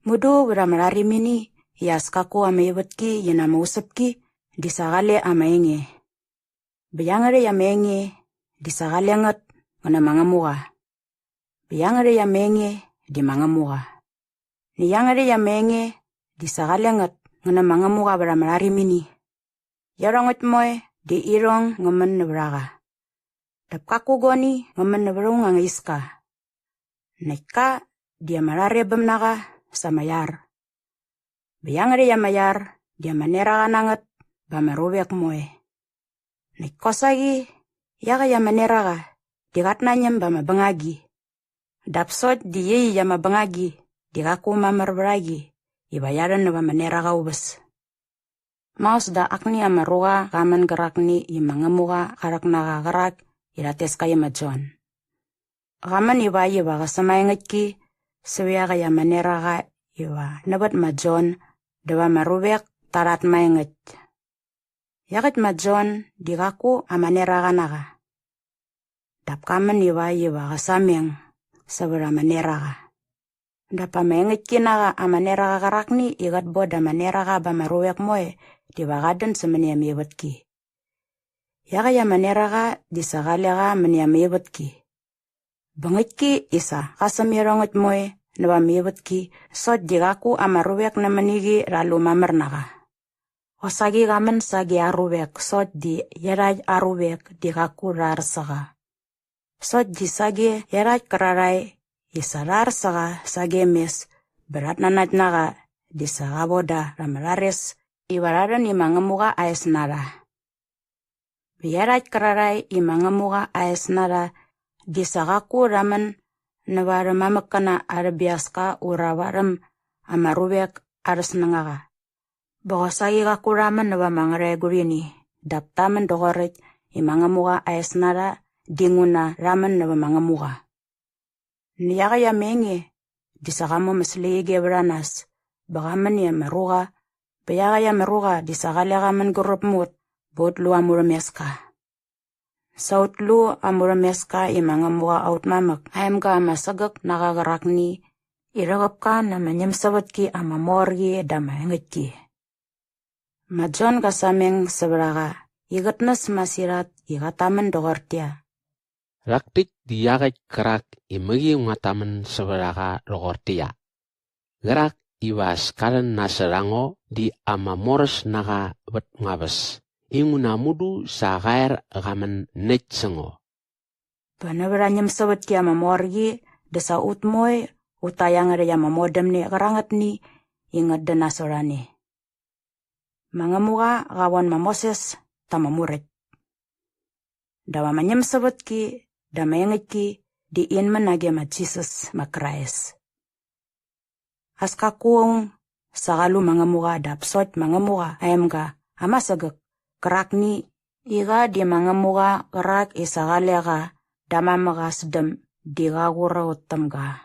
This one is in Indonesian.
Mudu beramalari mini, yaskaku ama yewetki yenama usapki, disagale ama enge. Bayangare ya menge, disagale ngat, ngana mangamuga. Bayangare ya menge, di mangamuga. Niyangare ya menge, disagale ngat, ngana mangamuga beramalari mini. Yarangat moy, di irong ngaman nabraga. Dapkaku goni, ngaman nabrung ang iska. Naika, dia malare bemnaga, sa mayar. Bayangare ya mayar, dia maneraga nangat, bamarubek moy. Naikosagi, yaga ya maneraga, digat nanyam bamabangagi. Dapsot di yei ya mabangagi, digaku mamarbragi, ibayaran na bamaneraga ubas. Maus da akni amaruga kaman gerakni imangamuga karak naga gerak irates kaya majon. Kaman iba kasamayangitki, sawiyaga ya maneraga iwa nabat majon, dawa marubek tarat mayangit. Yakit majon, digaku amaneraga naga. Dapkaman iwa kasamyang, sabara maneraga. Dapa mayangit kinaga amaneraga karakni igat boda maneraga bamarubek moy, dibagadan semaniam yewetki. Yaga ya maneraga disagalega maniam yewetki. Bangitki isa kasamirongit moy, naba miyewetki, sot digaku amarubek na manigi ralu mamarnaga. Osagi gaman sagi arubek, sot di yaraj arubek digaku rarsaga. Sot di sagi yaraj kararay, isa rarsaga sagi mes, berat nanat naga, disagaboda ramalares, ibararan imangamuga ayes nara. Yaraj kararay imangamuga ayes nara, disagaku raman, nawaram mamakana arabiaska urawaram amarubek aras nangaga. Bokosagi kakuraman nawa mangaregurini, daptaman dogorit imangamuga ayasnara dinguna raman nawa mangamuga. Niyaga ya menge, disagamo maslege beranas, bagaman ya maruga, bayaga ya maruga disagalegaman gurupmut, bot lu amurameska. Saut lu amurameska imangamuga outmamak, ayamga masagak nakagarakni, iragapka na manyamsawatki amamorgi damayangitki. Majon kasameng sabaraga, igatnas masirat igataman dogortia. Raktik diyagat kerak imagi ngataman sabaraga rogortia. Gerak iwas kalan nasarango di amamores naga bat ngabas. Inguna mudu sa gair gaman netsengo. Panabaranyam sawat ki amamorgi, desa utmoy, utayang ada yamamodam ni karangat ni, ingat dan nasorani. Mangamuga gawan mamoses tamamuret. Dawa manyam sawat ki, damayangit ki, diin managya ma Jesus makrais. Aska kuong, sakalu mangamuga dapsot mangamuga ayamga, amasagak. Kerak ni, iga di mangamuga kerak isagalega, damamaga sedem, digagura utamga.